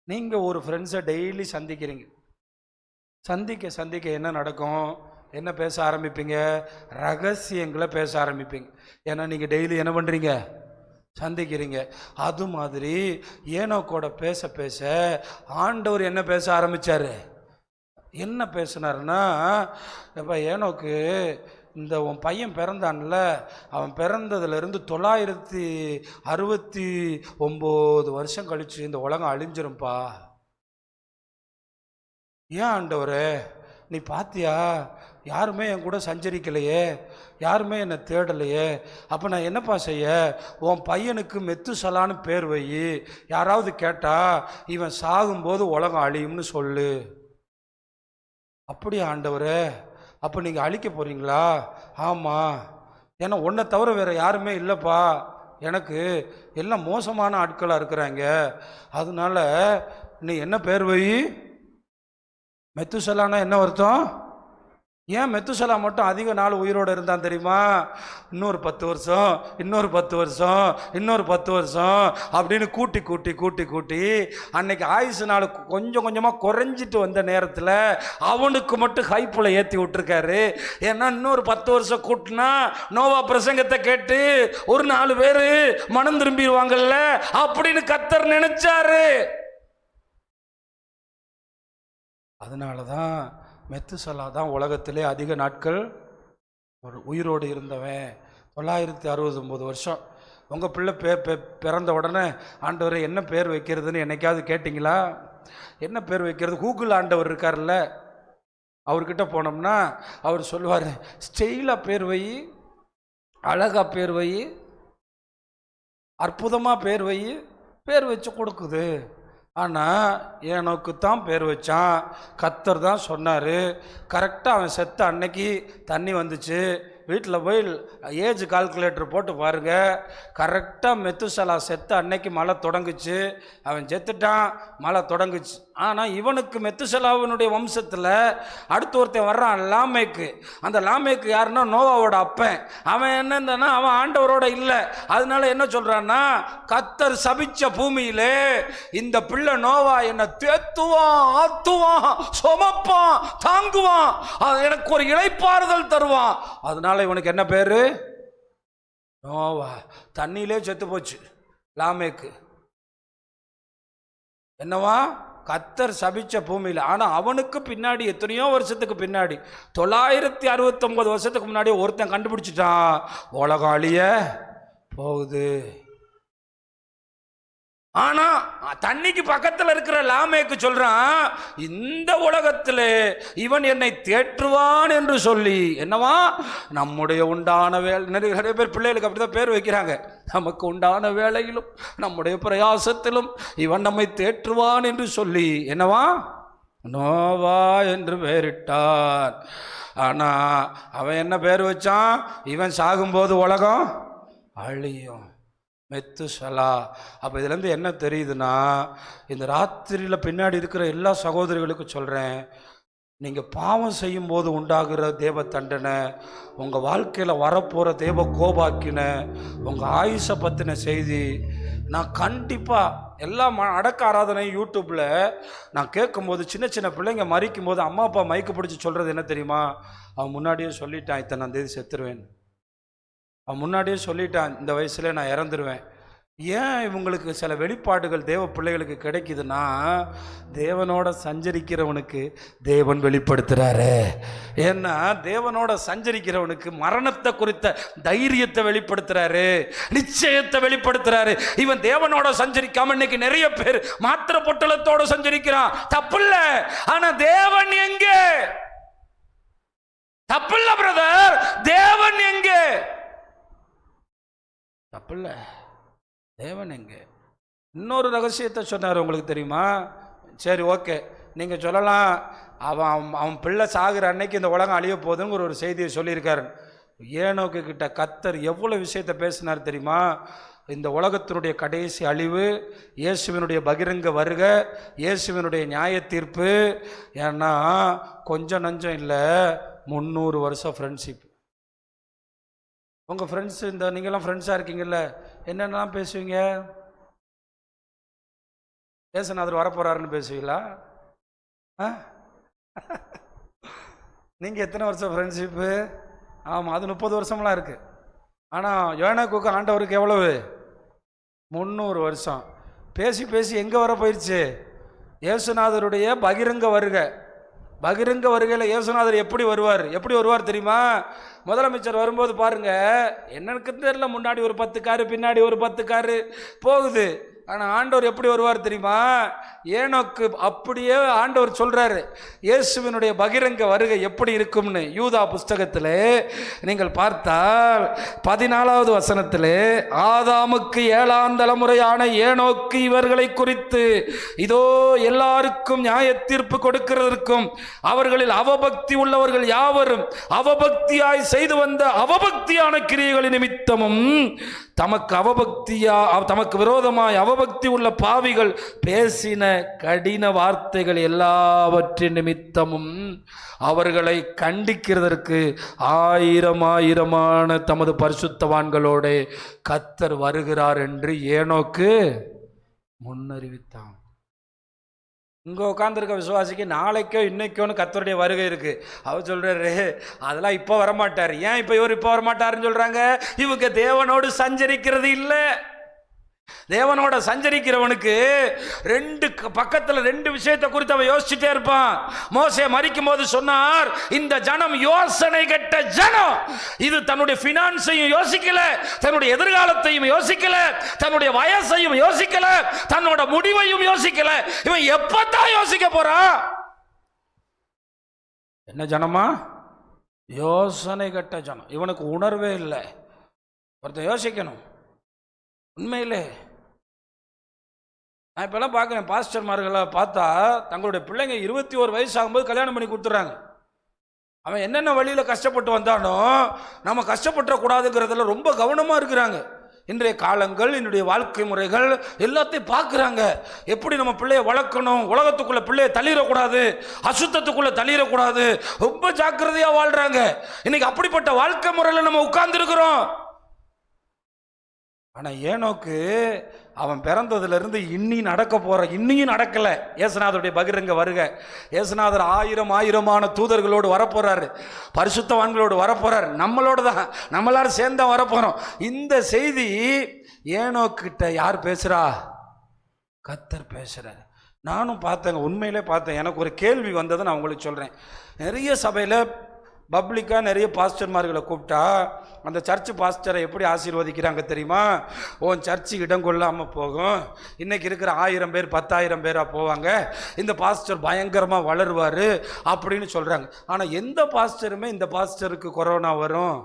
நீங்கள் ஒரு ஃப்ரெண்ட்ஸை டெய்லி சந்திக்கிறீங்க. சந்திக்க சந்திக்க என்ன நடக்கும்? என்ன பேச ஆரம்பிப்பீங்க? ரகசியங்களை பேச ஆரம்பிப்பீங்க. ஏன்னா நீங்கள் டெய்லி என்ன பண்ணுறீங்க? சந்திக்கிறீங்க. அது மாதிரி ஏனோக்கோட பேச பேச ஆண்டவர் என்ன பேச ஆரம்பித்தார்? என்ன பேசினார்னா, இப்போ ஏனோக்கு இந்த உன் பையன் பிறந்தான்ல, அவன் பிறந்ததுலேருந்து 969 வருஷம் கழிச்சு இந்த உலகம் அழிஞ்சிரும்பா. ஏன் ஆண்டவரே, நீ பார்த்தியா? யாருமே என் கூட சஞ்சரிக்கலையே, யாருமே என்னை தேடலையே. அப்போ நான் என்னப்பா செய்ய? உன் பையனுக்கு மெத்துசலான்னு பேர் வை. யாராவது கேட்டா இவன் சாகும்போது உலகம் அழியும்னு சொல்லு. அப்படியா ஆண்டவரே? அப்போ நீங்கள் அழிக்க போகிறீங்களா? ஆமாம், ஏன்னா உன்னை தவிர வேறு யாருமே இல்லைப்பா, எனக்கு எல்லாம் மோசமான ஆட்களாக இருக்கிறாங்க. அதனால நீ என்ன பேர் வை? மெத்துசலானா என்ன அர்த்தம்? ஏன் மெத்துசலா மட்டும் அதிக நாள் உயிரோடு இருந்தான் தெரியுமா? இன்னொரு 10 வருஷம், இன்னொரு 10 வருஷம், இன்னொரு 10 வருஷம் அப்படின்னு கூட்டி கூட்டி கூட்டி கூட்டி அன்னைக்கு ஆயுசு நாள் கொஞ்சம் கொஞ்சமாக குறைஞ்சிட்டு வந்த நேரத்தில் அவனுக்கு மட்டும் ஹைப்பில் ஏற்றி விட்டுருக்காரு. ஏன்னா இன்னொரு 10 வருஷம் கூட்டினா நோவா பிரசங்கத்தை கேட்டு ஒரு 4 பேர் மனம் திரும்பிடுவாங்கல்ல அப்படின்னு கர்த்தர் நினைச்சாரு. அதனால தான் மெத்துசலா தான் உலகத்திலே அதிக நாட்கள் ஒரு உயிரோடு இருந்தவன். 969 வருஷம். உங்கள் பிள்ளை பிறந்த உடனே ஆண்டவரை என்ன பேர் வைக்கிறதுன்னு என்னைக்காவது கேட்டிங்களா? என்ன பேர் வைக்கிறது? கூகுள் ஆண்டவர் இருக்கார்ல, அவர்கிட்ட போனோம்னா அவர் சொல்லுவார், ஸ்டைலாக பேர் வை, அழகாக பேர் வை, அற்புதமாக பேர் வை, பேர் வச்சு கொடுக்குது. ஆனால் எனக்கு தான் பேர் வச்சான். கர்த்தர் தான் சொன்னார். கரெக்டாக அவன் செத்த அன்னைக்கு தண்ணி வந்துச்சு. வீட்டில் போய் ஏஜ் கால்குலேட்டர் போட்டு பாருங்கள். கரெக்டாக மெத்துசலா செத்த அன்னைக்கு மழை தொடங்குச்சு. அவன் செத்துட்டான், மழை தொடங்குச்சு. ஆனால் இவனுக்கு மெத்துசலாவினுடைய வம்சத்தில் அடுத்த ஒருத்தன் வர்றான், லாமேக்கு. அந்த லாமேக்கு யாருன்னா நோவாவோட அப்பன். அவன் என்னன்னா அவன் ஆண்டவரோட இல்லை. அதனால என்ன சொல்கிறான்னா, கர்த்தர் சபிச்ச பூமியிலே இந்த பிள்ளை நோவா என்னை தேத்துவான், ஆத்துவான், சுமப்பான், தாங்குவான், எனக்கு ஒரு இளைப்பாறுதல் தருவான். அதனால இவனுக்கு என்ன பேரு? நோவா. தண்ணியிலே செத்து போச்சு லாமேக்கு. என்னவா? கர்த்தர் சபிச்ச பூமியில். ஆனால் அவனுக்கு பின்னாடி எத்தனையோ வருஷத்துக்கு பின்னாடி 969 வருஷத்துக்கு முன்னாடி ஒருத்தன் கண்டுபிடிச்சிட்டான், உலகம் அழிய போகுது. ஆனா தண்ணிக்கு பக்கத்தில் இருக்கிற லாமேக்கு சொல்றான், இந்த உலகத்தில் இவன் என்னை தேற்றுவான் என்று சொல்லி. என்னவா? நம்முடைய உண்டான வேலை. நிறைய பேர் பிள்ளைகளுக்கு அப்படிதான் பேர் வைக்கிறாங்க. நமக்கு உண்டான வேலையிலும் நம்முடைய பிரயாசத்திலும் இவன் நம்மை தேற்றுவான் என்று சொல்லி என்னவா? நோவா என்று பெயரிட்டான். ஆனா அவன் என்ன பேர் வச்சான்? இவன் சாகும்போது உலகம் அழியும், மெத்துசலா. அப்போ இதுலேருந்து என்ன தெரியுதுன்னா, இந்த ராத்திரியில் பின்னாடி இருக்கிற எல்லா சகோதரிகளுக்கும் சொல்கிறேன், நீங்கள் பாவம் செய்யும்போது உண்டாகிற தேவ தண்டனை, உங்கள் வாழ்க்கையில் வரப்போகிற தேவ கோபாக்கின, உங்கள் ஆயுஷை பற்றின செய்தி நான் கண்டிப்பாக எல்லா அடக்க ஆராதனை யூடியூப்பில் நான் கேட்கும்போது, சின்ன சின்ன பிள்ளைங்க மறிக்கும் போது அம்மா அப்பா மைக்கு பிடிச்சி சொல்கிறது என்ன தெரியுமா? அவன் முன்னாடியே சொல்லிட்டான், இத்தனாம் தேதி செத்துருவேன். அவன் முன்னாடியே சொல்லிட்டான், இந்த வயசுல நான் இறந்துருவேன். ஏன் இவங்களுக்கு சில வெளிப்பாடுகள் தேவ பிள்ளைகளுக்கு கிடைக்குதுன்னா, தேவனோட சஞ்சரிக்கிறவனுக்கு தேவன் வெளிப்படுத்துறாரு. ஏன்னா தேவனோட சஞ்சரிக்கிறவனுக்கு மரணத்தை குறித்த தைரியத்தை வெளிப்படுத்துறாரு, நிச்சயத்தை வெளிப்படுத்துறாரு. இவன் தேவனோட சஞ்சரிக்காம இன்னைக்கு நிறைய பேர் மாத்திர பொட்டலத்தோட சஞ்சரிக்கிறான். தப்பில்ல, ஆனா தேவன் எங்கே? தப்பில்ல பிரதர், தேவன் எங்கே? தப்பில்ல, தேவன் எங்கே? இன்னொரு ரகசியத்தை சொன்னார், உங்களுக்கு தெரியுமா? சரி, ஓகே, நீங்கள் சொல்லலாம், அவன் பிள்ளை சாகிற அன்னைக்கு இந்த உலகம் அழிய போகுதுன்னு ஒரு செய்தியை சொல்லியிருக்காரு. ஏனோக்கு கிட்ட கர்த்தர் எவ்வளோ விஷயத்தை பேசினார் தெரியுமா? இந்த உலகத்தினுடைய கடைசி அழிவு, இயேசுவினுடைய பகிரங்க வருக, இயேசுவினுடைய நியாய தீர்ப்பு. ஏன்னா கொஞ்சம் நஞ்சம் இல்லை, 300 வருஷம் ஃப்ரெண்ட்ஷிப். உங்கள் ஃப்ரெண்ட்ஸ், இந்த நீங்கள்லாம் ஃப்ரெண்ட்ஸாக இருக்கீங்கல்ல, என்னென்னலாம் பேசுவீங்க? இயேசுநாதர் வரப்போறாருன்னு பேசுவீங்களா? நீங்கள் எத்தனை வருஷம் ஃப்ரெண்ட்ஷிப்பு? ஆமாம், அது 30 வருஷம்லாம் இருக்குது. ஆனால் யோனாக்குக்கு ஆண்டவருக்கு எவ்வளவு? 300 வருஷம். பேசி பேசி எங்கே வர போயிடுச்சு? இயேசுநாதருடைய பகிரங்க வருகை. பகிரங்க வருகையில் இயேசுநாதர் எப்படி வருவார் தெரியுமா? முதலமைச்சர் வரும்போது பாருங்க, என்னன்னு தெரியல, முன்னாடி ஒரு 10 காரு, பின்னாடி ஒரு 10 காரு போகுது. ஆனால் ஆண்டவர் எப்படி வருவார் தெரியுமா? ஏனோக்கு அப்படியே ஆண்டவர் சொல்றாரு, இயேசுவினுடைய பகிரங்க வருகை எப்படி இருக்கும்னு. யூதா புஸ்தகத்தில் நீங்கள் பார்த்தால் 14வது வசனத்தில், ஆதாமுக்கு 7ஆம் தலைமுறையான ஏனோக்கு இவர்களை குறித்து இதோ எல்லாருக்கும் நியாய தீர்ப்பு கொடுக்கிறதற்கும் அவர்களில் அவபக்தி உள்ளவர்கள் யாவரும் அவபக்தியாய் செய்து வந்த அவபக்தியான கிரியைகளின் நிமித்தமும் தமக்கு விரோதமாய் அவபக்தி உள்ள பாவிகள் பேசின கடின வார்த்தைகள் எல்லாவற்றின் நிமித்தமும் அவர்களை கண்டிக்கிறதற்கு ஆயிரமான தமது பரிசுத்தவான்களோட கர்த்தர் வருகிறார் என்று ஏனோக்கு முன்னறிவித்தான். இங்கே உட்காந்துருக்க விசுவாசிக்கு நாளைக்கோ இன்னைக்கோன்னு கர்த்தருடைய வருகை இருக்கு. அவர் சொல்றாரு, அதெல்லாம் இப்போ வரமாட்டார். ஏன் இவர் இப்போ வரமாட்டாருன்னு சொல்றாங்க? இவங்க தேவனோடு சஞ்சரிக்கிறது இல்லை. தேவனோட சஞ்சரிக்கிறவனுக்கு ரெண்டு பக்கத்தில் ரெண்டு விஷயத்தை குறித்து அவன் யோசிச்சுட்டே இருப்பான். மோசே மரிக்கும் போது சொன்னார், இந்த ஜனம் யோசனை கெட்ட ஜனம். இது தன்னுடைய பினான்ஸையும் யோசிக்கல, தன்னுடைய எதிர்காலத்தையும் யோசிக்கல, தன்னுடைய வயசையும் யோசிக்கல, தன்னோட முடிவையும் யோசிக்கல. இவன் எப்பதான் யோசிக்க போறான்? என்ன ஜனமா? யோசனை கெட்ட ஜனம். இவனுக்கு உணர்வே இல்லை. ஒருத்தன் யோசிக்கணும். உண்மையிலே நான் இப்பெல்லாம் பார்க்குறேன், பாஸ்டர்மார்களை பார்த்தா தங்களுடைய பிள்ளைங்க 21 வயசு ஆகும்போது கல்யாணம் பண்ணி கொடுத்துட்றாங்க. அவன் என்னென்ன வழியில் கஷ்டப்பட்டு வந்தானோ நம்ம கஷ்டப்பட்டுறக்கூடாதுங்கிறதுல ரொம்ப கவனமாக இருக்கிறாங்க. இன்றைய காலங்கள், என்னுடைய வாழ்க்கை முறைகள் எல்லாத்தையும் பார்க்குறாங்க. எப்படி நம்ம பிள்ளைய வளர்க்கணும், உலகத்துக்குள்ளே பிள்ளைய தள்ளிடக்கூடாது, அசுத்தத்துக்குள்ளே தள்ளிடக்கூடாது, ரொம்ப ஜாக்கிரதையாக வாழ்கிறாங்க. இன்னைக்கு அப்படிப்பட்ட வாழ்க்கை முறையில் நம்ம உட்கார்ந்துருக்கிறோம். ஆனால் ஏனோக்கு அவன் பிறந்ததுலேருந்து இன்னும் நடக்கலை. இயேசுநாதருடைய பகிரங்க வருகை. இயேசுநாதர் ஆயிரமான தூதர்களோடு வரப்போறாரு, பரிசுத்தவான்களோடு வரப்போறாரு, நம்மளோடு தான், நம்மளாரும் சேர்ந்தா வரப்போறோம். இந்த செய்தி ஏனோக்கிட்ட யார் பேசுறா? கர்த்தர் பேசுறாரு. நானும் பார்த்தேங்க, உண்மையிலே பார்த்தேன். எனக்கு ஒரு கேள்வி வந்ததை நான் உங்களுக்கு சொல்கிறேன். நிறைய சபையில் பப்ளிக்காக நிறைய பாஸ்டர்மார்களை கூப்பிட்டா அந்த சர்ச்சு பாஸ்டரை எப்படி ஆசீர்வதிக்கிறாங்க தெரியுமா? உன் சர்ச்சு இடம் கொள்ளாமல் போகும், இன்றைக்கி இருக்கிற 1000 பேர் 10,000 பேராக போவாங்க, இந்த பாஸ்டர் பயங்கரமாக வளருவார் அப்படின்னு சொல்கிறாங்க. ஆனால் எந்த பாஸ்டருமே இந்த பாஸ்டருக்கு கொரோனா வரும்,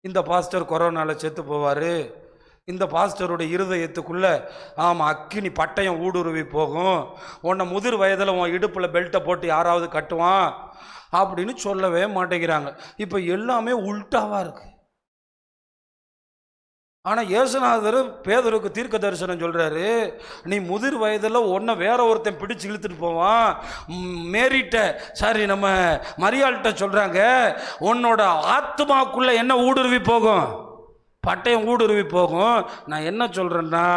இந்த பாஸ்டர் கொரோனாவில் செத்து போவார், இந்த பாஸ்டருடைய இருதயத்துக்குள்ளே அக்கினி பட்டயம் ஊடுருவி போகும், உன்னை முதிர் வயதில் உன் இடுப்பில் பெல்ட்டை போட்டு யாராவது கட்டுவான் அப்படின்னு சொல்லவே மாட்டேங்கிறாங்க. இப்போ எல்லாமே உல்டாவாக இருக்கு. ஆனால் இயேசுநாதர் பேதுருக்கு தீர்க்க தரிசனம் சொல்கிறாரு, நீ முதிர் வயதில் உன்னை வேற ஒருத்தன் பிடிச்சு இழுத்துட்டு போவான். நம்ம மரியாள்கிட்ட சொல்கிறாங்க, உன்னோட ஆத்மாக்குள்ளே என்ன ஊடுருவி போகும்? பட்டயம் ஊடுருவி போகும். நான் என்ன சொல்கிறேன்னா,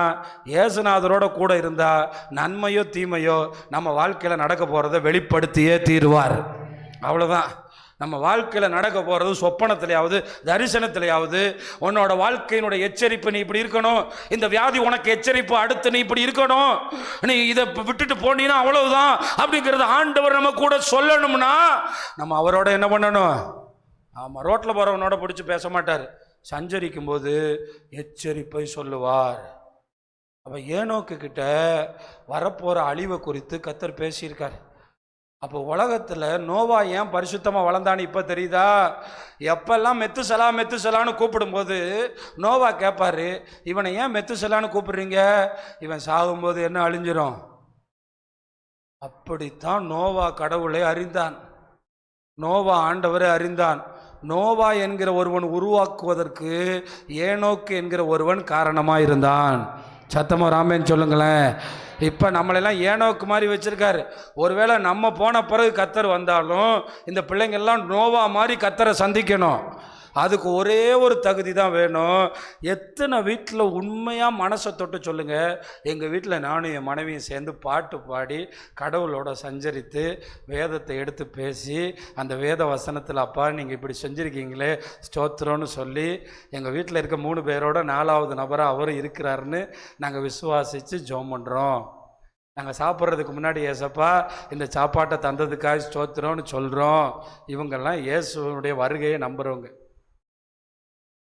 இயேசுநாதரோட கூட இருந்தால் நன்மையோ தீமையோ நம்ம வாழ்க்கையில் நடக்க போகிறத வெளிப்படுத்தியே தீருவார். அவ்வளோதான். நம்ம வாழ்க்கையில் நடக்க போகிறது சொப்பனத்திலேயாவது தரிசனத்திலேயாவது உன்னோட வாழ்க்கையினுடைய எச்சரிப்பு, நீ இப்படி இருக்கணும், இந்த வியாதி உனக்கு எச்சரிப்பு, அடுத்து நீ இப்படி இருக்கணும், நீ இதை விட்டுட்டு போனீங்கன்னா அவ்வளவுதான் அப்படிங்கிறது ஆண்டவர் நம்ம கூட சொல்லணும்னா நம்ம அவரோட என்ன பண்ணணும்? ஆமாம், ரோட்டில் போகிறவனோட பிடிச்சி பேச மாட்டார், சஞ்சரிக்கும் போது எச்சரிப்பை சொல்லுவார். அப்போ ஏனோக்கு கிட்ட வரப்போகிற அழிவை குறித்து கர்த்தர் பேசியிருக்கார். அப்போ உலகத்தில் நோவா ஏன் பரிசுத்தமாக வளர்ந்தான்னு இப்போ தெரியுதா? எப்பெல்லாம் மெத்துசலான்னு கூப்பிடும்போது நோவா கேட்பாரு, இவனை ஏன் மெத்துசலான்னு கூப்பிடுறீங்க? இவன் சாகும்போது என்ன அழிஞ்சிரும். அப்படித்தான் நோவா கடவுளை அறிந்தான், நோவா ஆண்டவரை அறிந்தான். நோவா என்கிற ஒருவன் உருவாக்குவதற்கு ஏனோக்கு என்கிற ஒருவன் காரணமாக இருந்தான். சத்தமா ராமேன்னு சொல்லுங்களேன். இப்போ நம்மளெல்லாம் ஏனோக்கு மாதிரி வச்சிருக்காரு. ஒருவேளை நம்ம போன பிறகு கர்த்தர் வந்தாலும் இந்த பிள்ளைங்கள்லாம் நோவா மாதிரி கர்த்தரை சந்திக்கணும். அதுக்கு ஒரே ஒரு தகுதி தான் வேணும். எத்தனை வீட்டில் உண்மையாக மனசை தொட்டு சொல்லுங்கள், எங்கள் வீட்டில் நானும் என் மனைவியும் சேர்ந்து பாட்டு பாடி கடவுளோட சஞ்சரித்து வேதத்தை எடுத்து பேசி அந்த வேத வசனத்தில் அப்பா நீங்கள் இப்படி செஞ்சுருக்கீங்களே ஸ்தோத்திரம்னு சொல்லி எங்கள் வீட்டில் இருக்க 3 பேரோட 4வது நபராக அவரும் இருக்கிறாருன்னு நாங்கள் விசுவாசித்து ஜெபம் பண்ணுறோம். நாங்கள் சாப்பிட்றதுக்கு முன்னாடி ஏசப்பா இந்த சாப்பாட்டை தந்ததுக்காக ஸ்தோத்திரம்னு சொல்கிறோம். இவங்கெல்லாம் இயேசுனுடைய வருகையை நம்புகிறவங்க,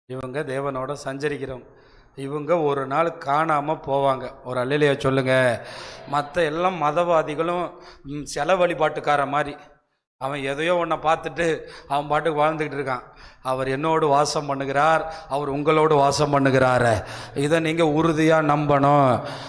இவங்க தேவனோட சஞ்சரிக்கிறவங்க. இவங்க ஒரு நாள் காணாமல் போவாங்க. ஒரு அல்லேலூயா சொல்லுங்கள். மற்ற எல்லாம் மதவாதிகளும் சிலை வழிபாட்டுக்கார மாதிரி அவன் எதையோ ஒன்றை பார்த்துட்டு அவன் பாட்டுக்கு வாழ்ந்துக்கிட்டு இருக்கான். அவர் என்னோடு வாசம் பண்ணுகிறார், அவர் உங்களோடு வாசம் பண்ணுகிறார். இதை நீங்கள் உறுதியாக நம்பணும்.